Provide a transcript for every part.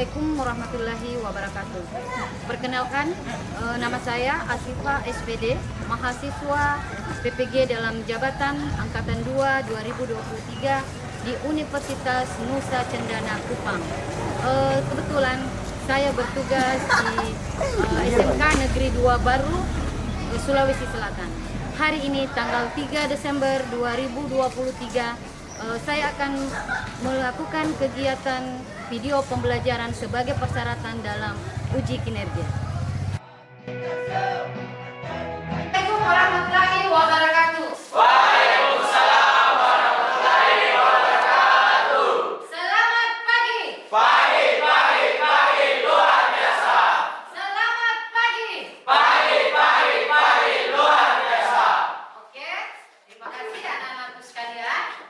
Assalamualaikum warahmatullahi wabarakatuh. Perkenalkan, nama saya Asifa SPD, mahasiswa PPG dalam jabatan Angkatan 2 2023 di Universitas Nusa Cendana Kupang. Kebetulan saya bertugas di SMK Negeri 2 Baru, Sulawesi Selatan. Hari ini tanggal 3 Desember 2023 saya akan melakukan kegiatan video pembelajaran sebagai persyaratan dalam uji kinerja. Assalamualaikum warahmatullahi wabarakatuh. Waalaikumsalam warahmatullahi wabarakatuh. Selamat pagi. Pagi, luar biasa. Selamat pagi. Pagi, luar biasa. Oke, terima kasih anak-anakku sekalian.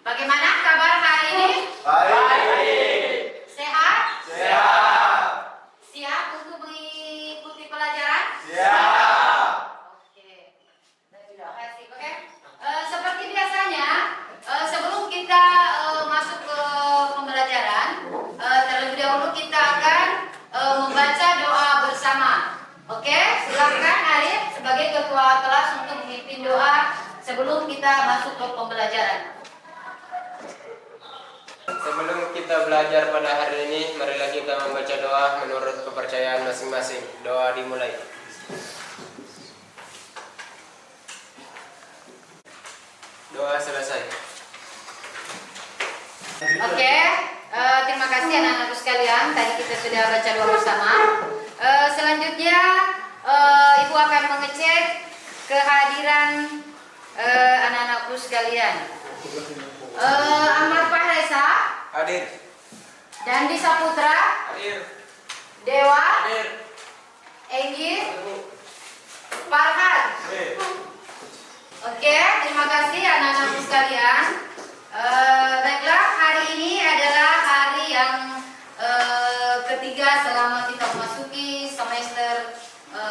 Bagaimana kabar hari ini? Baik. Sehat? Siap. Siap untuk mengikuti pelajaran? Siap. Oke. Terima kasih. Oke. Seperti biasanya, sebelum kita masuk ke pembelajaran, terlebih dahulu kita akan membaca doa bersama. Oke, silakan Arif sebagai ketua kelas untuk memimpin doa sebelum kita masuk ke pembelajaran. Sebelum kita belajar pada hari ini, marilah kita membaca doa menurut kepercayaan masing-masing. Doa dimulai. Doa selesai. Oke, terima kasih anak-anakku sekalian. Tadi kita sudah baca doa bersama. Selanjutnya, Ibu akan mengecek kehadiran anak-anakku sekalian. Ahmad Fahresa, Hadir. Dandi Saputra, Hadir. Dewa, Hadir. Enggi, Farhan. Oke, terima kasih anak-anakku sekalian. Baiklah, hari ini adalah hari yang ketiga selama kita memasuki semester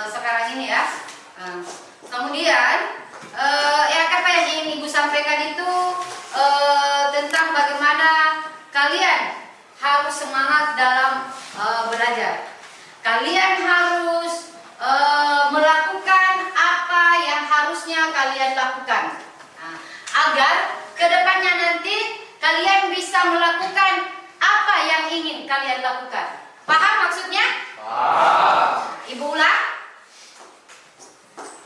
sekarang ini ya. Kemudian apa yang ingin Ibu sampaikan itu tentang bagaimana kalian harus semangat dalam belajar. Kalian harus melakukan apa yang harusnya kalian lakukan, agar kedepannya nanti kalian bisa melakukan apa yang ingin kalian lakukan. Paham maksudnya? Ibu ulang.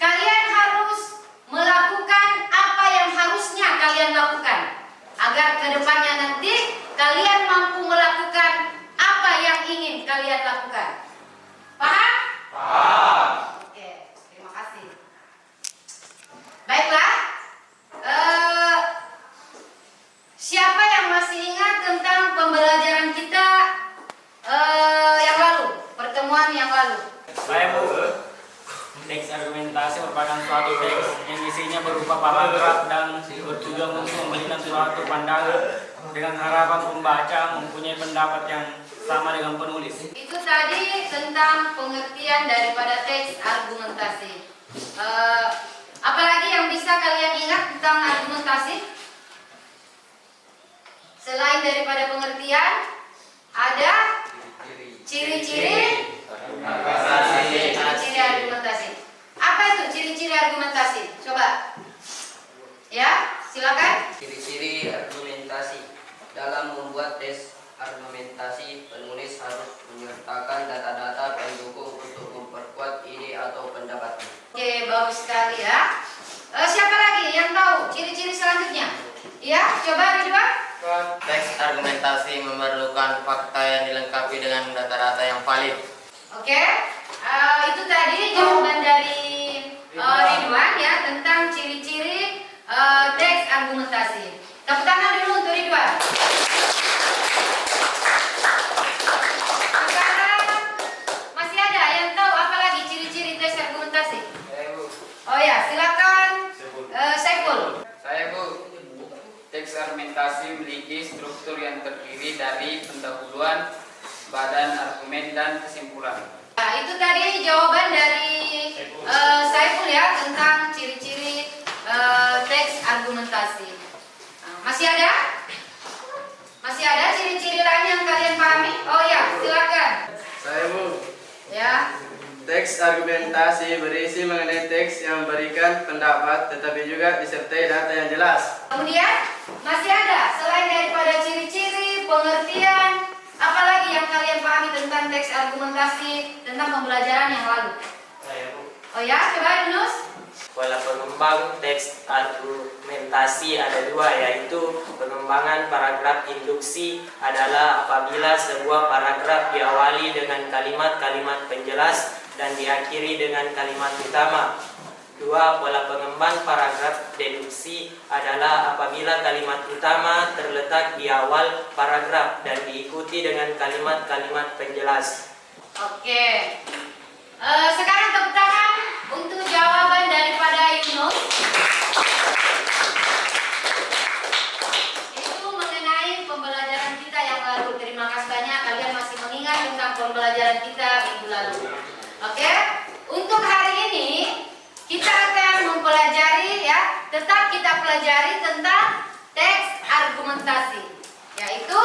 Kalian harus melakukan apa yang harusnya kalian lakukan, agar kedepannya nanti kalian mampu melakukan apa yang ingin kalian lakukan. Paham? Oke, terima kasih. Baiklah, siapa yang masih ingat tentang pembelajaran kita yang lalu, pertemuan yang lalu? Baik Bu, teks argumentasi merupakan suatu teks yang isinya berupa paragraf dan bertujuan untuk memberikan suatu pandangan dengan harapan pembaca mempunyai pendapat yang sama dengan penulis. Itu tadi tentang pengertian daripada teks argumentasi. Apalagi yang bisa kalian ingat tentang argumentasi? Selain daripada pengertian, ada ciri-ciri argumentasi. Apa itu ciri-ciri argumentasi? Coba. Ya, silakan. Ciri-ciri argumentasi. Dalam membuat tes argumentasi, penulis harus menyertakan data-data pendukung untuk memperkuat ide atau pendapatnya. Oke, bagus sekali ya. Siapa lagi yang tahu ciri-ciri selanjutnya? Ya, coba Ridwan. Teks argumentasi memerlukan fakta yang dilengkapi dengan data-data yang valid. Oke, itu tadi jawaban dari Ridwan ya tentang ciri-ciri teks argumentasi. Tepuk tangan dulu untuk Ridwan. Sekarang masih ada yang tahu apa lagi ciri-ciri teks argumentasi? Oh ya, silakan Saiful. Saya Bu, teks argumentasi memiliki struktur yang terdiri dari pendahuluan, badan argumen, dan kesimpulan. Nah, itu tadi jawaban dari Saiful ya tentang ciri-ciri teks argumentasi. Masih ada? Masih ada ciri-ciri lain yang kalian pahami? Oh ya, silakan. Saya Bu, Ya. teks argumentasi berisi mengenai teks yang memberikan pendapat tetapi juga disertai data yang jelas. Kemudian masih ada selain daripada ciri-ciri, pengertian, apalagi yang kalian pahami tentang teks argumentasi tentang pembelajaran yang lalu? Saya Bu, Oh ya, coba Yunus. pola pengembang teks argumentasi ada dua, yaitu pengembangan paragraf induksi adalah apabila sebuah paragraf diawali dengan kalimat-kalimat penjelas dan diakhiri dengan kalimat utama. Dua, pola pengembang paragraf deduksi adalah apabila kalimat utama terletak di awal paragraf dan diikuti dengan kalimat-kalimat penjelas. Oke. Sekarang tepuk tangan untuk jawaban daripada Yunus. Itu mengenai pembelajaran kita yang lalu. Terima kasih banyak kalian masih mengingat tentang pembelajaran kita minggu lalu. Oke. Untuk hari ini kita akan mempelajari ya, tetap kita pelajari tentang teks argumentasi, yaitu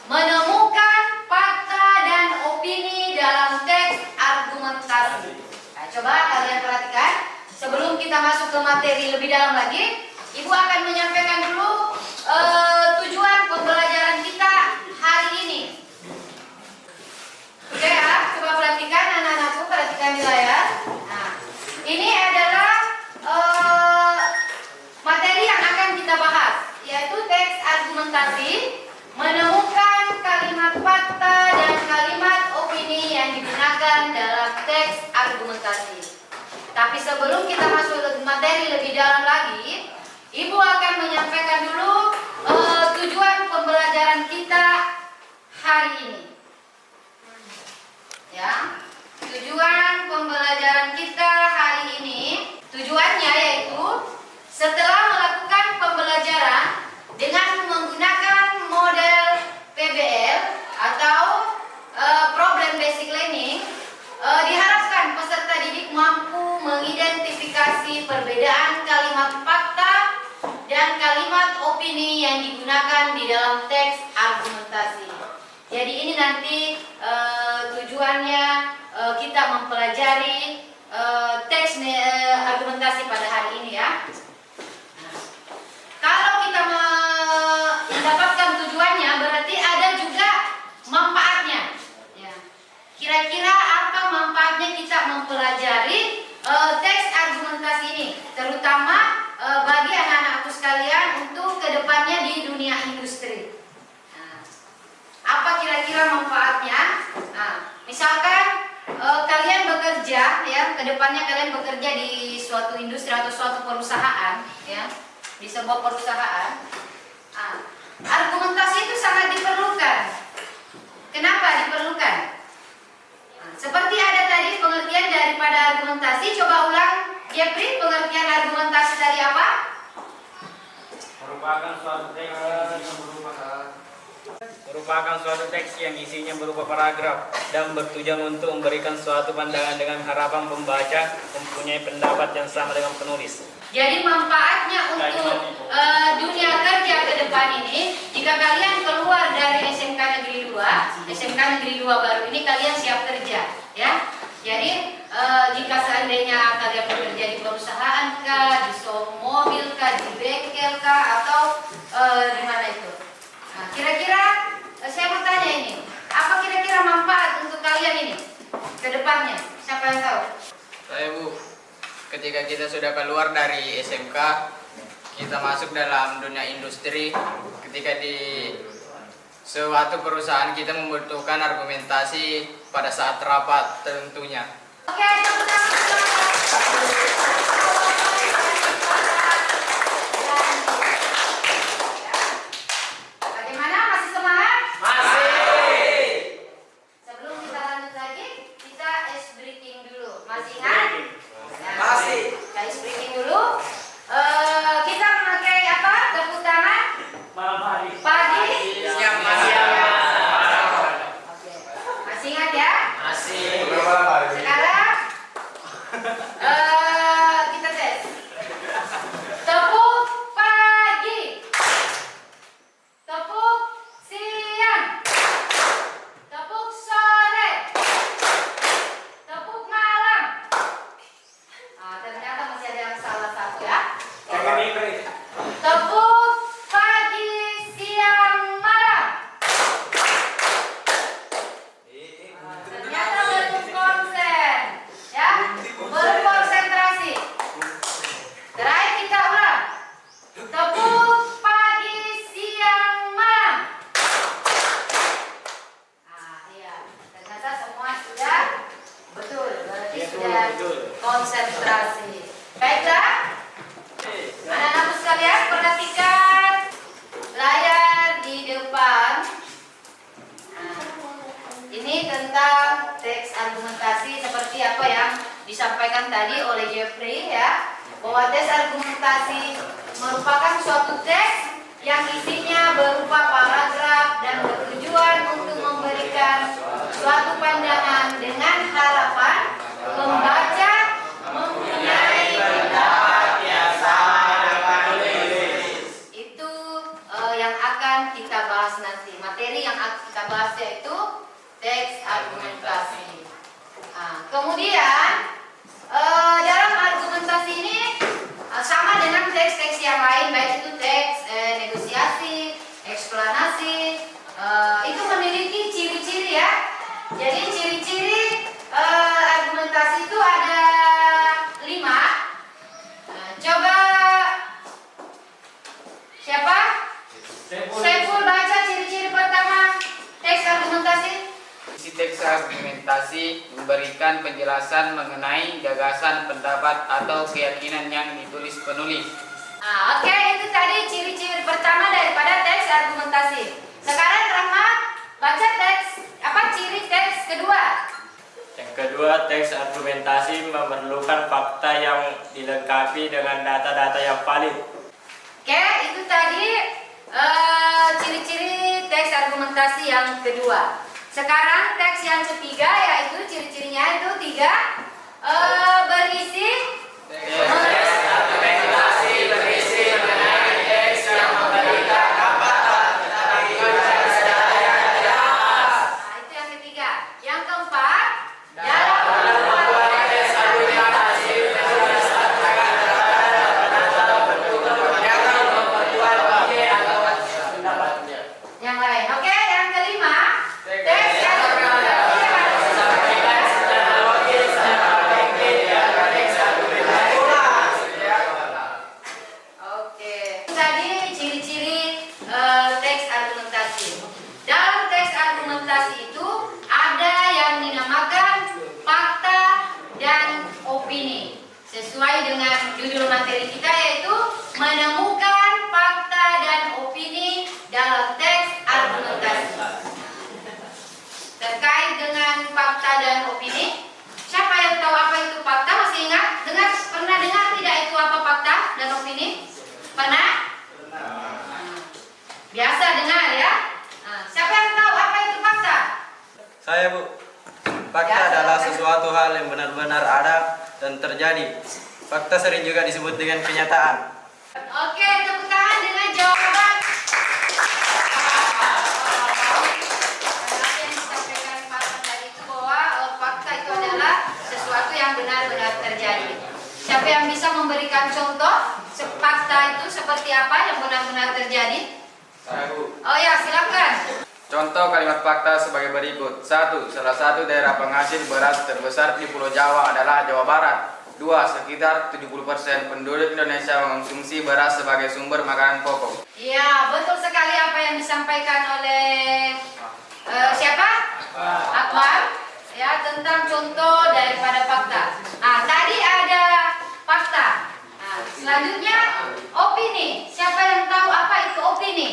menemukan fakta dan opini dalam teks argumentasi. Nah, coba kalian perhatikan sebelum kita masuk ke materi lebih dalam lagi, Ibu akan menyampaikan dulu tujuan pembelajaran kita hari ini. Oke ya, coba perhatikan anak-anakku, perhatikan di layar. Nah, ini adalah materi yang akan kita bahas, yaitu teks argumentasi, menemukan kalimat fakta dan kalimat opini yang digunakan dalam teks argumentasi. Tapi sebelum kita masuk ke materi lebih dalam lagi, Ibu akan menyampaikan dulu tujuan pembelajaran kita hari ini. Ya, tujuan pembelajaran kita hari ini, tujuannya yaitu setelah melakukan pembelajaran dengan menggunakan model PBL atau problem basic learning, diharapkan peserta didik mampu mengidentifikasi perbedaan kalimat fakta dan kalimat opini yang digunakan di dalam teks argumentasi. Jadi ini nanti tujuannya kita mempelajari teks argumentasi pada hari ini ya. Kalau kita mendapatkan tujuannya, berarti ada juga manfaatnya. Ya. Kira-kira apa manfaatnya kita mempelajari teks argumentasi ini, terutama bagi anak-anakku sekalian untuk kedepannya di dunia industri. Nah, apa kira-kira manfaatnya? Nah, misalkan kalian bekerja, ya, kedepannya kalian bekerja di suatu industri atau suatu perusahaan, ya, di sebuah perusahaan. Nah, argumentasi itu sangat diperlukan. Kenapa diperlukan? Nah, seperti ada tadi pengertian daripada argumentasi. Coba ulang, Jeffrey, pengertian argumentasi tadi apa? Merupakan suatu teks yang isinya berupa paragraf dan bertujuan untuk memberikan suatu pandangan dengan harapan pembaca mempunyai pendapat yang sama dengan penulis. Jadi manfaatnya untuk dunia kerja ke depan ini, jika kalian keluar dari SMK Negeri 2, SMK Negeri 2 baru ini kalian siap kerja, ya. Jadi jika seandainya kalian bekerja di perusahaan kah, di showroom mobil kah, di bengkel kah, atau di mana itu? Nah, kira-kira saya mau tanya ini, apa kira-kira manfaat untuk kalian ini ke depannya? Siapa yang tahu? Saya Bu, ketika kita sudah keluar dari SMK, kita masuk dalam dunia industri. Ketika di suatu perusahaan kita membutuhkan argumentasi pada saat rapat tentunya. Oke, tepuk tangan. Bagaimana? Masih semangat? Masih. Sebelum kita lanjut lagi, kita ice breaking dulu. Masih ingat? Nah, Masih. kita ice breaking dulu. Kita memakai apa? Tepuk tangan Malam hari. pagi. Siap, Mas. Oke. Masih ingat ya? Masih. Sekarang kita Tepuk pagi, siang, malam. Ternyata belum konsen, ya, belum konsentrasi. Terakhir kita ulang. Tepuk pagi, siang, malam. Iya, ternyata semua sudah betul, berarti sudah konsentrasi. Baiklah, anak-anakku sekalian, perhatikan layar di depan. Ini tentang teks argumentasi seperti apa yang disampaikan tadi oleh Jeffrey, ya, bahwa teks argumentasi merupakan suatu teks yang isinya berupa paragraf dan bertujuan untuk memberikan suatu pandangan dengan harapan pembaca mempunyai pendapat yang sama dengan penulis. Itu yang akan kita bahas nanti. Materi yang akan kita bahas yaitu teks argumentasi. Kemudian dalam argumentasi ini sama dengan teks-teks yang lain, baik itu teks negosiasi, eksplanasi, itu memiliki ciri-ciri, ya. Jadi ciri-ciri argumentasi itu ada 5. Coba siapa? Saiful baca ciri-ciri pertama teks argumentasi. Isi teks argumentasi memberikan penjelasan mengenai gagasan, pendapat, atau keyakinan yang ditulis penulis. Oke, itu tadi ciri-ciri pertama daripada teks argumentasi. Sekarang Rahmat baca ciri teks kedua. Yang kedua, teks argumentasi memerlukan fakta yang dilengkapi dengan data-data yang valid. Oke, itu tadi ciri-ciri teks argumentasi yang kedua. Sekarang teks yang ketiga, yaitu ciri-cirinya itu 3, berisi Argumentasi berisi mengenai teks yang memberikan hambatan tetapi mencari secara yang jelas. itu yang ketiga. Yang keempat, dalam Membuat teks argumentasi menulis atau bentuk pernyataan memperkuat ide atau pendapatnya. yang lain. Oke, yang kelima, teks argumentasi Sampaikan secara logis, secara teknik, dan teks argumentasi. Oke. Tadi ciri-ciri teks argumentasi. Dalam teks argumentasi itu ada yang dinamakan fakta dan opini. Sesuai dengan judul materi kita, yaitu menemukan fakta dan opini dalam teks argumentasi. Terkait dengan fakta dan opini, siapa yang tahu apa itu fakta? Masih ingat? Pernah dengar tidak itu apa fakta dan opini? Pernah? Biasa dengar, ya. Siapa yang tahu apa itu fakta? Saya, Bu. Fakta Ya, adalah silakan. sesuatu hal yang benar-benar ada dan terjadi. Fakta sering juga disebut dengan kenyataan. Oke, tepuk tangan dengan jawaban. Apa yang disampaikan Pak tadi itu bahwa fakta itu adalah sesuatu yang benar-benar terjadi. Siapa yang bisa memberikan contoh fakta itu seperti apa yang benar-benar terjadi? Saya, Bu. Oh ya, silakan. Contoh kalimat fakta sebagai berikut. 1. Salah satu daerah penghasil beras terbesar di Pulau Jawa adalah Jawa Barat. 2. Sekitar 70% penduduk Indonesia mengonsumsi beras sebagai sumber makanan pokok. Ya, betul sekali apa yang disampaikan oleh siapa? Akbar. Ya, tentang contoh daripada fakta. Tadi ada fakta. Selanjutnya opini. Siapa yang tahu apa itu opini?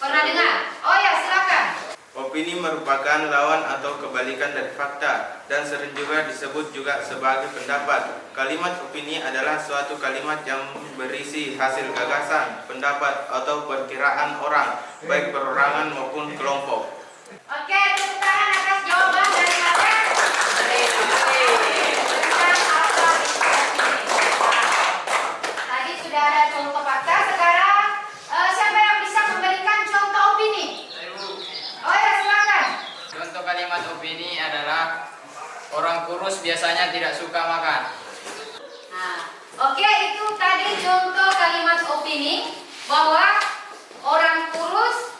Pernah dengar? Oh ya, silakan. Opini merupakan lawan atau kebalikan dari fakta dan sering juga disebut juga sebagai pendapat. Kalimat opini adalah suatu kalimat yang berisi hasil gagasan, pendapat atau perkiraan orang, baik perorangan maupun kelompok. Oke, tepuk tangan atas jawaban dari Mata. Tadi sudah ada contoh fakta, sekarang siapa yang bisa memberikan contoh opini? Oh ya, silakan. Contoh kalimat opini adalah orang kurus biasanya tidak suka makan. Oke, itu tadi contoh kalimat opini bahwa orang kurus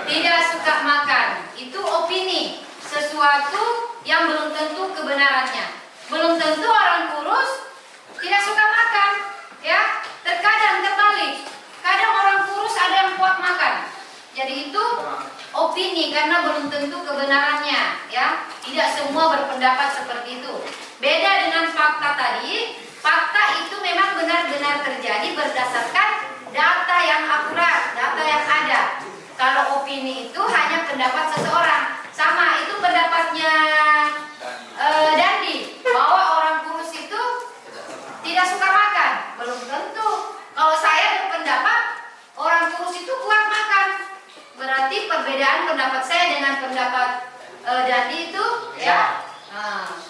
tidak suka makan. Itu opini, sesuatu yang belum tentu kebenarannya. Belum tentu orang kurus tidak suka makan, ya. Terkadang terbalik. Kadang orang kurus ada yang kuat makan. Jadi itu opini karena belum tentu kebenarannya, ya. Tidak semua berpendapat seperti itu. Beda dengan fakta tadi. Fakta itu memang benar-benar terjadi berdasarkan data yang akurat, data yang ada. Kalau opini itu hanya pendapat seseorang. Sama, itu pendapatnya Dandi, bahwa orang kurus itu tidak suka makan. Belum tentu. Kalau saya berpendapat orang kurus itu kuat makan, berarti perbedaan pendapat saya dengan pendapat Dandi itu, ya.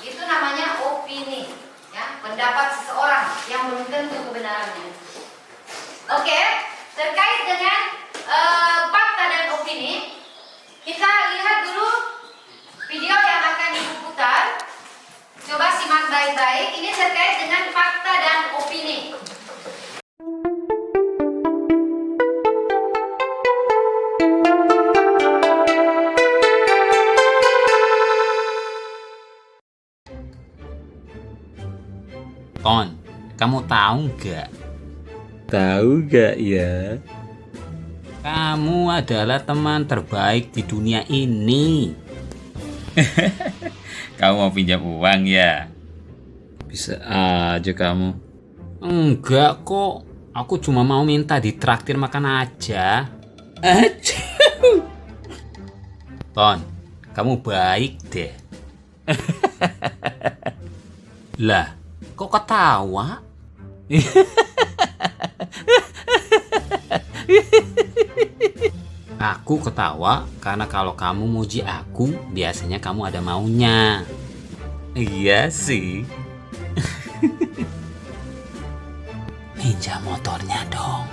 Itu namanya opini, ya, pendapat seseorang yang belum tentu kebenarannya. Oke, terkait dengan fakta dan opini, kita lihat dulu video yang akan ibu putar. Coba simak baik-baik. Ini terkait dengan fakta dan opini. Ton, kamu tahu nggak? Tahu gak ya? Kamu adalah teman terbaik di dunia ini. Kamu mau pinjam uang ya? Bisa aja kamu. Enggak kok, aku cuma mau minta ditraktir makan aja. Ton, kamu baik deh. Lah, kok ketawa? Aku ketawa karena kalau kamu muji aku, biasanya kamu ada maunya. Iya sih. Pinjam motornya dong.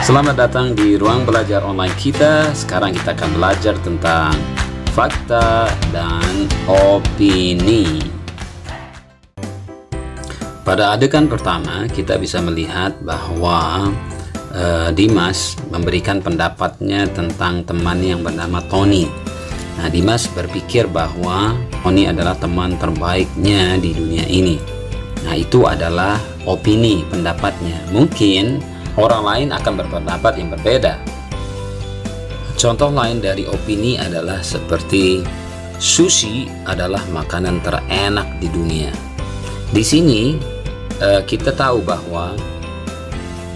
Selamat datang di ruang belajar online kita. Sekarang kita akan belajar tentang fakta dan opini. Pada adegan pertama, kita bisa melihat bahwa Dimas memberikan pendapatnya tentang teman yang bernama Tony. Nah, Dimas berpikir bahwa Tony adalah teman terbaiknya di dunia ini. Nah, itu adalah opini, pendapatnya. Mungkin orang lain akan berpendapat yang berbeda. Contoh lain dari opini adalah seperti sushi adalah makanan terenak di dunia. Di sini kita tahu bahwa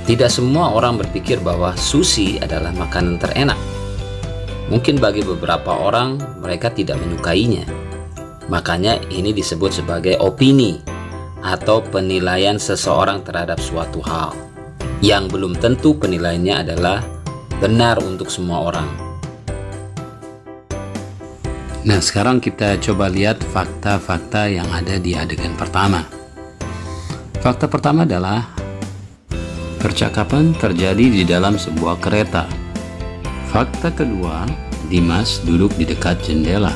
tidak semua orang berpikir bahwa sushi adalah makanan terenak. Mungkin bagi beberapa orang mereka tidak menyukainya. Makanya ini disebut sebagai opini atau penilaian seseorang terhadap suatu hal yang belum tentu penilaiannya adalah benar untuk semua orang. Nah, sekarang kita coba lihat fakta-fakta yang ada di adegan pertama. Fakta pertama adalah percakapan terjadi di dalam sebuah kereta. Fakta kedua, Dimas duduk di dekat jendela.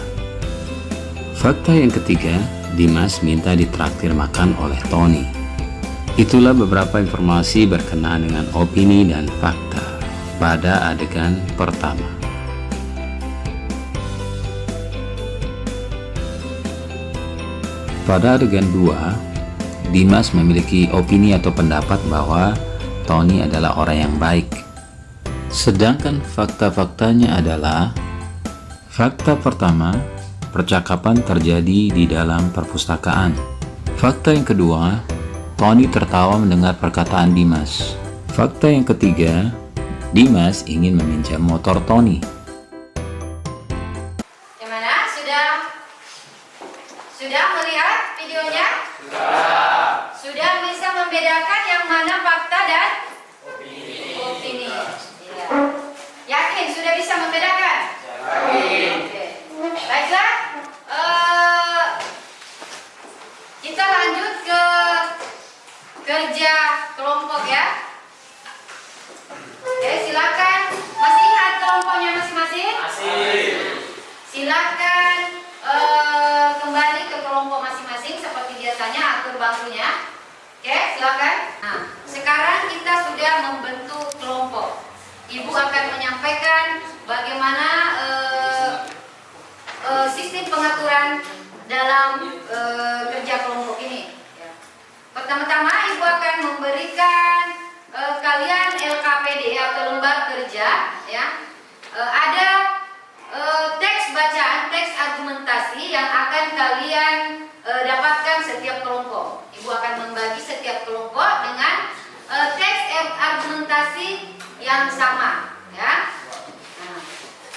Fakta yang ketiga, Dimas minta ditraktir makan oleh Tony. Itulah beberapa informasi berkenaan dengan opini dan fakta pada adegan pertama. Pada adegan 2, Dimas memiliki opini atau pendapat bahwa Tony adalah orang yang baik. Sedangkan fakta-faktanya adalah: fakta pertama, percakapan terjadi di dalam perpustakaan. Fakta yang kedua, Tony tertawa mendengar perkataan Dimas. Fakta yang ketiga, Dimas ingin meminjam motor Tony. Gimana? Sudah melihat videonya? Sudah bisa membedakan yang mana fakta dan opini. Iya. Yakin sudah bisa membedakan? Oke. Baiklah. Kita lanjut ke kerja kelompok ya. Oke, silakan. Masih ingat kelompok pengaturan dalam kerja kelompok ini. Ya. Pertama-tama Ibu akan memberikan kalian LKPD atau lembar kerja, ya. Ada teks bacaan, teks argumentasi yang akan kalian dapatkan setiap kelompok. Ibu akan membagi setiap kelompok dengan teks argumentasi yang sama, ya. Nah,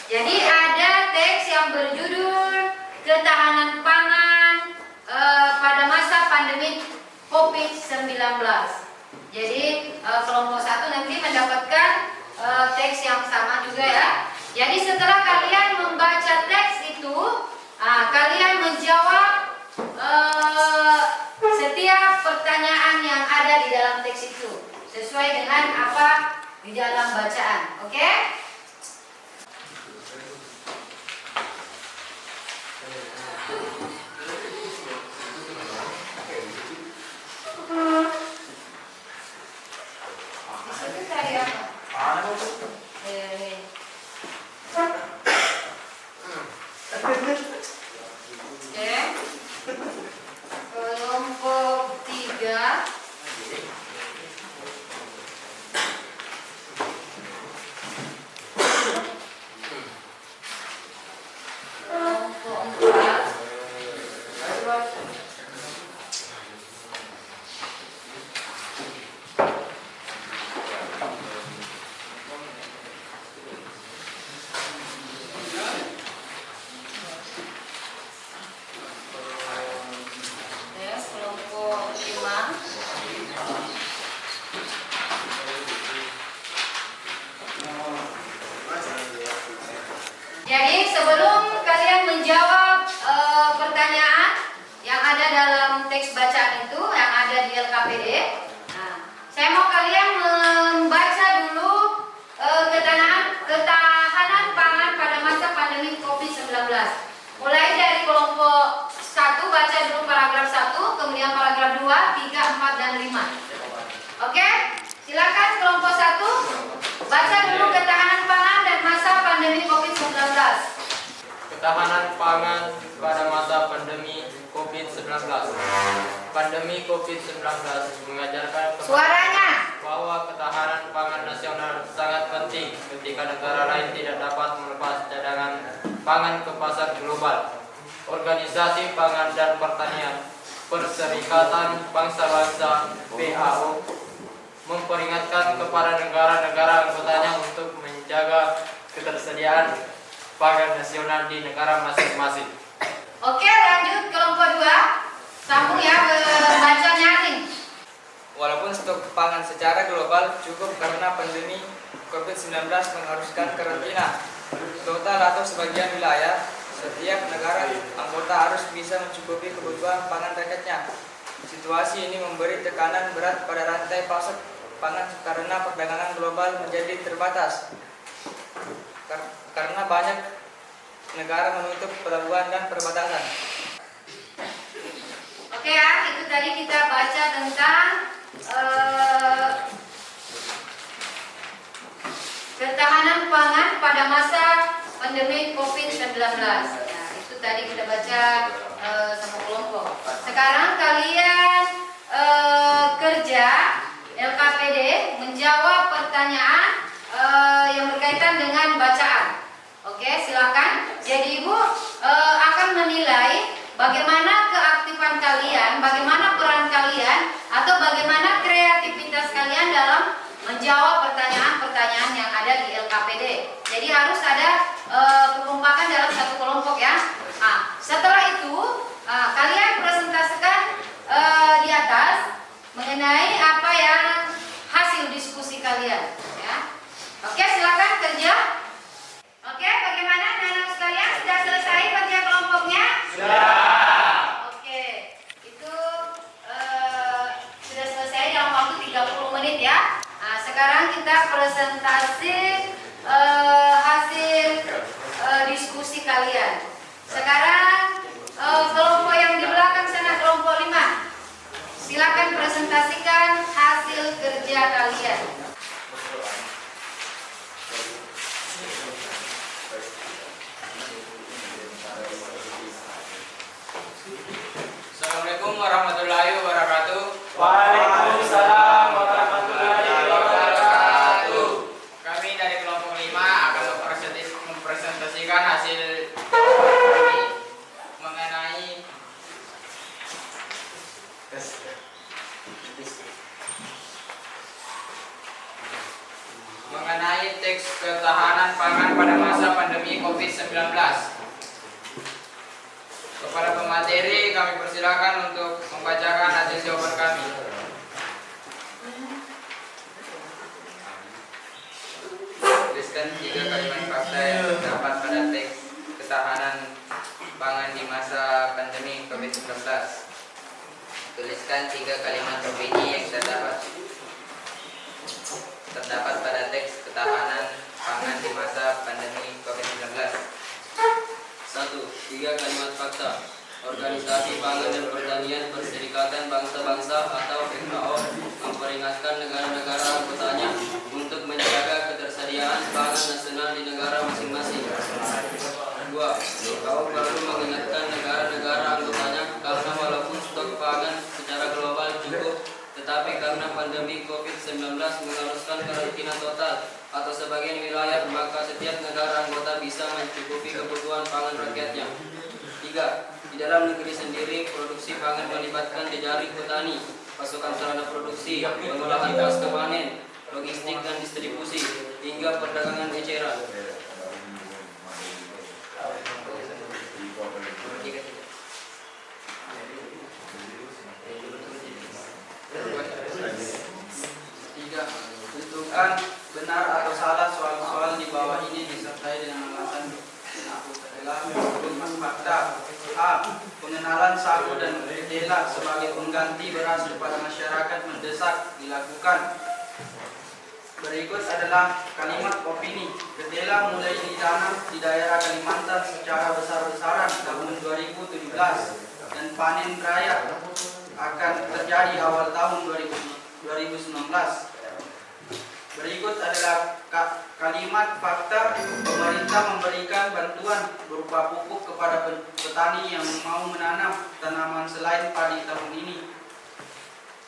jadi ada teks yang berjudul ketahanan pangan pada masa pandemi COVID-19. Jadi kelompok 1 nanti mendapatkan teks yang sama juga, ya. Jadi setelah kalian membaca teks itu, kalian menjawab setiap pertanyaan yang ada di dalam teks itu sesuai dengan apa di dalam bacaan, oke? Di situ tadi apa? Oke. Kelompok 3. Kelompok 4. Kelompok 5. Jadi sebelum kalian menjawab pertanyaan yang ada dalam teks bacaan itu yang ada di LKPD, saya mau kalian membaca dulu ketahanan pangan pada masa pandemi COVID-19. Mulai dari kelompok 1 baca dulu paragraf 1, kemudian paragraf 2, 3, 4, dan 5. Oke? Silakan kelompok 1 baca dulu ketahanan pangan dan masa pandemi COVID-19. Ketahanan pangan pada masa pandemi COVID-19. Pandemi COVID-19 mengajarkan Suaranya. bahwa ketahanan pangan nasional sangat penting ketika negara lain tidak dapat melepas cadangan pangan ke pasar global. Organisasi Pangan dan Pertanian Perserikatan Bangsa-Bangsa (WHO) memperingatkan kepada negara-negara anggotanya untuk menjaga ketersediaan pangan nasional di negara masing-masing. Oke, lanjut kelompok 2. Sambung ya, baca nyaring. Walaupun stok pangan secara global cukup karena pandemi COVID-19 mengharuskan karantina total atau sebagian wilayah, setiap negara anggota harus bisa mencukupi kebutuhan pangan rakyatnya. Situasi ini memberi tekanan berat pada rantai pasok pangan karena perdagangan global menjadi terbatas. Karena banyak negara menutup pelabuhan dan perbatasan. Oke ya, itu tadi kita baca tentang ketahanan pangan pada masa pandemi COVID-19. Ya, itu tadi kita baca sama kelompok. Sekarang kalian kerja LKPD menjawab pertanyaan yang berkaitan dengan bacaan. Oke, silakan. Jadi Ibu akan menilai bagaimana keaktifan kalian, bagaimana peran kalian, atau bagaimana kreativitas kalian dalam menjawab pertanyaan-pertanyaan yang ada di LKPD. Jadi harus ada kekompakan dalam satu kelompok ya. Nah, setelah itu kalian presentasikan di atas mengenai apa yang hasil diskusi kalian. Ya. Oke, silakan kerja. Oke, bagaimana anak-anak sekalian sudah selesai? pangan pada masa pandemi COVID-19. Kepada pemateri kami persilakan untuk membacakan hasil jawaban kami. Tuliskan 3 kalimat fakta yang terdapat pada teks ketahanan pangan di masa pandemi COVID-19. Tuliskan 3 kalimat opini yang terdapat pada teks ketahanan pangan di masa pandemi COVID-19. 1. 3 kalimat fakta. Organisasi Pangan dan Pertanian Perserikatan Bangsa-Bangsa atau FAO memperingatkan negara-negara anggotanya untuk menjaga ketersediaan pangan nasional di negara masing-masing. 2. FAO perlu mengingatkan negara-negara anggotanya karena walaupun stok pangan secara global cukup, tetapi karena pandemi COVID-19 mengharuskan karantina total atau sebagian wilayah, maka setiap negara anggota bisa mencukupi kebutuhan pangan rakyatnya. 3. Di dalam negeri sendiri, produksi pangan melibatkan jejaring petani, pasokan sarana produksi, pengolahan pasca panen, logistik dan distribusi, hingga perdagangan eceran. Tentukan benar atau salah soal-soal di bawah ini disertai dengan alasan adalah fakta. A. Pengenalan sagu dan ketela sebagai pengganti beras kepada masyarakat mendesak dilakukan. Berikut adalah kalimat opini. Ketela mulai ditanam di daerah Kalimantan secara besar-besaran tahun 2017 dan panen raya akan terjadi awal tahun 2019. Berikut adalah kalimat fakta. Pemerintah memberikan bantuan berupa pupuk kepada petani yang mau menanam tanaman selain padi tahun ini.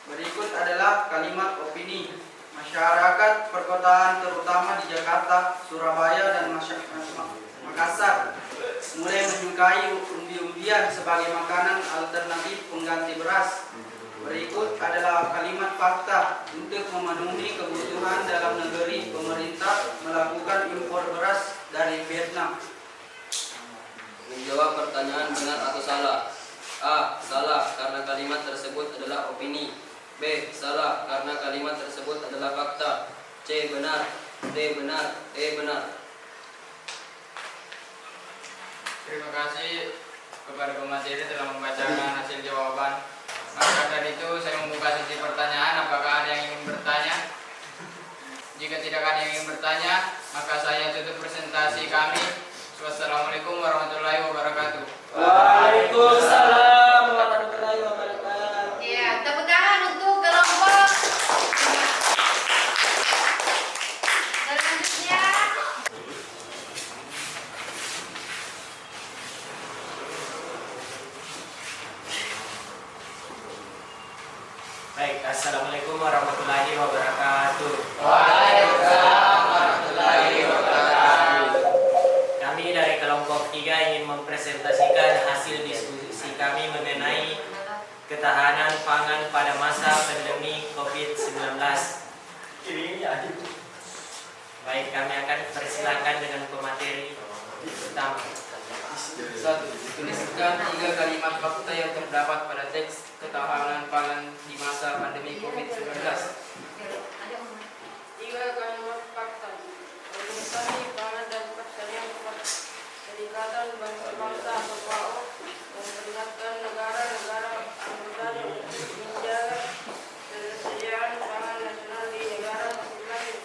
Berikut adalah kalimat opini. Masyarakat perkotaan terutama di Jakarta, Surabaya, dan Makassar mulai menyukai umbi-umbian sebagai makanan alternatif pengganti beras. Berikut adalah kalimat fakta. Untuk memenuhi kebutuhan dalam negeri, pemerintah melakukan impor beras dari Vietnam. Menjawab pertanyaan benar atau salah. A. Salah karena kalimat tersebut adalah opini. B. Salah karena kalimat tersebut adalah fakta. C. Benar. D. Benar. E. Benar. Terima kasih kepada pemateri telah membacakan hasil jawaban. Maka dari itu saya membuka sesi pertanyaan. Apakah ada yang ingin bertanya? Jika tidak ada yang ingin bertanya, maka saya tutup presentasi kami. Wassalamualaikum warahmatullahi wabarakatuh. Waalaikumsalam warahmatullahi wabarakatuh. Ya, tepuk tangan untuk kelompok. Selanjutnya, Baik, assalamualaikum warahmatullahi wabarakatuh. Waalaikumsalam warahmatullahi wabarakatuh. Kami dari kelompok 3 ingin mempresentasikan hasil diskusi kami mengenai ketahanan pangan pada masa pandemi COVID-19. Baik, kami akan persilakan dengan pemateri pertama. 1. Tuliskan 3 kalimat fakta yang terdapat pada teks ketahanan pangan di masa pandemi COVID-19. 3 kalimat fakta. Organisasi Pangan dan Pertanian Perserikatan Bangsa-Bangsa atau FAO memperingatkan negara-negara anggotanya untuk menjaga ketersediaan pangan nasional di negara masing-masing.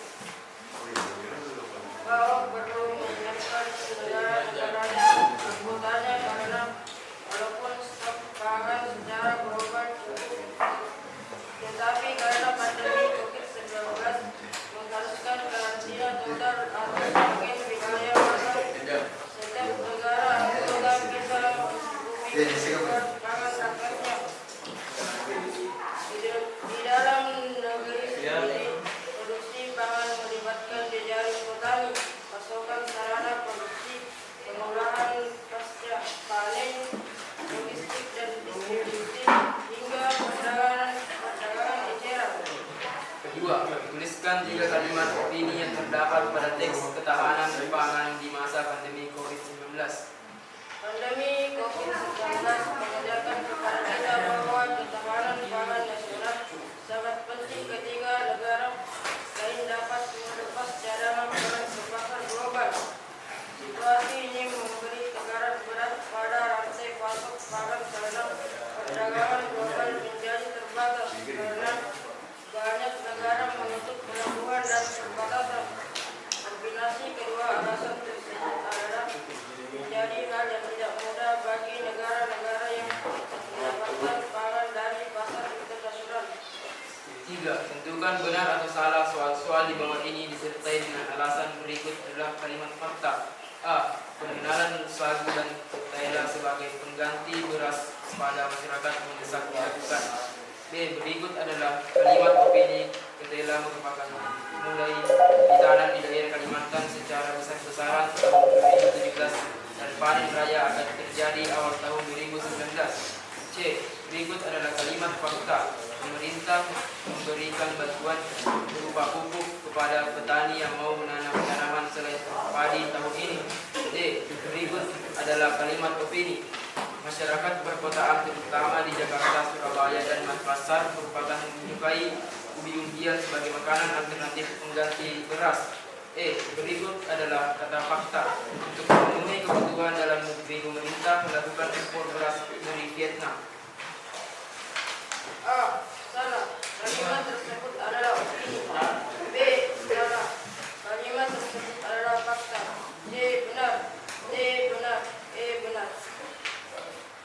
FAO perlu mengingatkan negara-negaranya anggotanya karena walaupun stok pangan secara global cukup, tetapi karena pandemi COVID-19 mengharuskan karantina total atau sebagian fakta. A. Pengenalan sagu dan ketela sebagai pengganti beras pada masyarakat mendesak dilakukan. B. Berikut adalah kalimat opini ketela merupakan mulai ditanam di daerah Kalimantan secara besar-besaran tahun 2017 dan panen raya akan terjadi awal tahun 2019. C. Berikut adalah kalimat fakta. Pemerintah memberikan bantuan berupa pupuk kepada petani yang mau menanam tanaman selain padi tahun ini. D. Berikut adalah kalimat opini. Masyarakat perkotaan terutama di Jakarta, Surabaya, dan Makassar merupakan menyukai ubi unggul sebagai makanan alternatif pengganti beras. E. Berikut adalah kata fakta. Untuk memenuhi kebutuhan dalam negeri, pemerintah melakukan impor beras dari Vietnam. A. Salah. Kalimat tersebut adalah opini. B. Salah. Kalimat tersebut adalah fakta. C. Benar. D. Benar. E. Benar.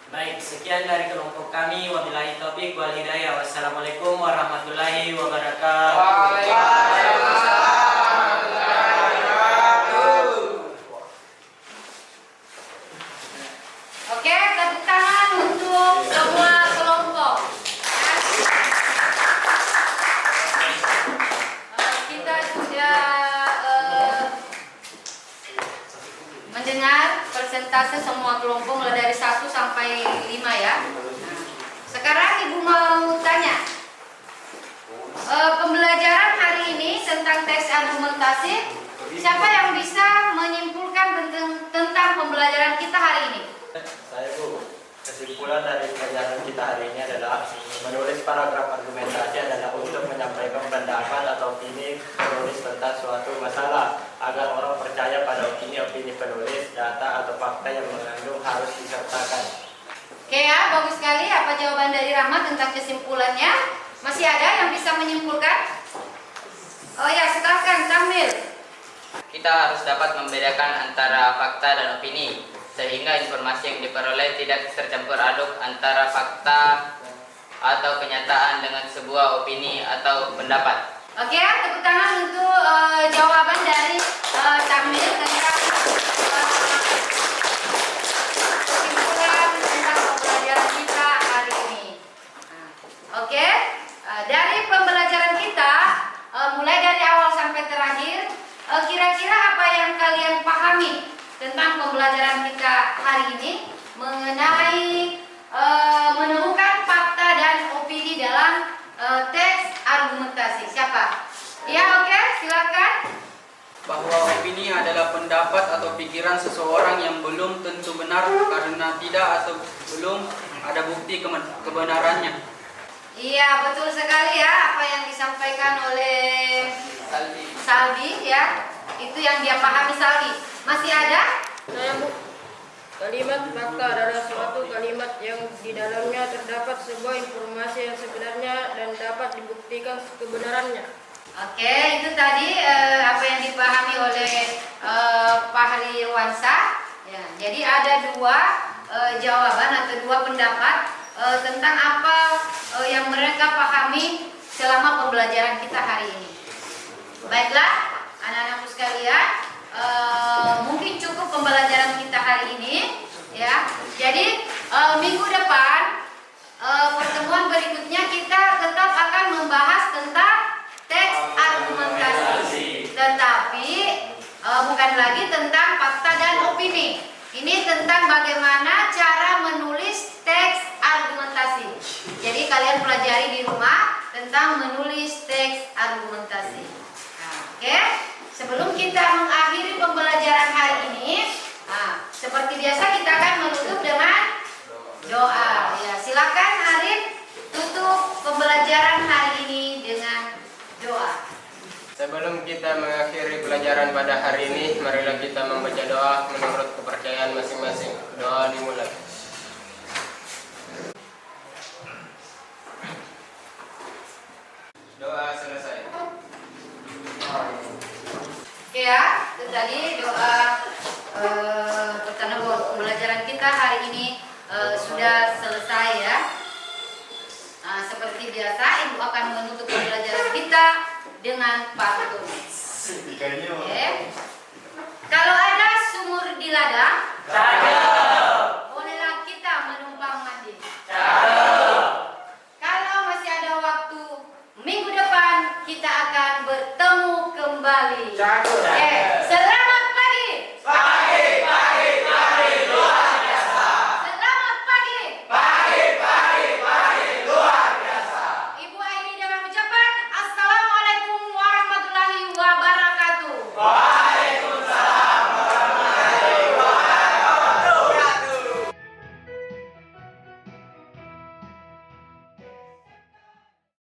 Baik, sekian dari kelompok kami. Wabillahi taufiq wal hidayah. Wassalamualaikum warahmatullahi wabarakatuh. Oke, tepuk tangan untuk semua kelompok. Kita sudah mendengar persentase semua kelompok mulai dari 1 sampai 5 ya. Sekarang Ibu mau tanya, pembelajaran hari ini tentang teks argumentasi, siapa yang bisa menyimpulkan tentang pembelajaran kita hari ini? Saya Bu, kesimpulan dari pelajaran kita hari ini adalah menulis paragraf argumentasi adalah untuk menyampaikan pendapat atau opini penulis tentang suatu masalah agar orang percaya pada opini-opini penulis, data atau fakta yang mengandung harus disertakan. Oke ya, bagus sekali. Apa jawaban dari Rahmat tentang kesimpulannya? Masih ada yang bisa menyimpulkan? Oh ya, silakan Tamil. Kita harus dapat membedakan antara fakta dan opini, sehingga informasi yang diperoleh tidak tercampur aduk antara fakta atau kenyataan dengan sebuah opini atau pendapat. Oke, tepuk tangan untuk jawaban dari Tamil tentang kesimpulan tentang pembelajaran kita hari ini. Oke, dari pembelajaran kita mulai dari awal sampai terakhir, kira-kira apa yang kalian pahami tentang pembelajaran kita hari ini mengenai menemukan fakta dan opini dalam teks argumentasi. Siapa? Ya, oke, silakan. Bahwa opini adalah pendapat atau pikiran seseorang yang belum tentu benar karena tidak atau belum ada bukti kebenarannya. Iya, betul sekali ya apa yang disampaikan oleh Salbi ya. Itu yang dia pahami Salbi. Masih ada? Saya Bu. Kalimat fakta adalah suatu kalimat yang di dalamnya terdapat sebuah informasi yang sebenarnya dan dapat dibuktikan kebenarannya. Oke, itu tadi apa yang dipahami oleh Fahri Irwansyah. Ya, jadi ada dua jawaban atau dua pendapat tentang apa yang mereka pahami selama pembelajaran kita hari ini. Baiklah, anak-anakku sekalian, mungkin cukup pembelajaran kita hari ini, ya. Jadi minggu depan pertemuan berikutnya kita tetap akan membahas tentang teks argumentasi, tetapi bukan lagi tentang fakta dan opini. Ini tentang bagaimana cara menulis teks argumentasi. Jadi kalian pelajari di rumah tentang menulis teks argumentasi. Nah, oke. Sebelum kita mengakhiri pembelajaran hari ini, seperti biasa kita akan menutup dengan doa. Ya, silakan Arif tutup pembelajaran hari ini dengan doa. Sebelum kita mengakhiri pelajaran pada hari ini, marilah kita membaca doa menurut kepercayaan masing-masing. Doa dimulai. Doa selesai. Oke ya, itu tadi doa pertanda bahwa pembelajaran kita hari ini sudah selesai ya. Seperti biasa, Ibu akan menutup pembelajaran kita dengan pantun. Kalau ada Ya,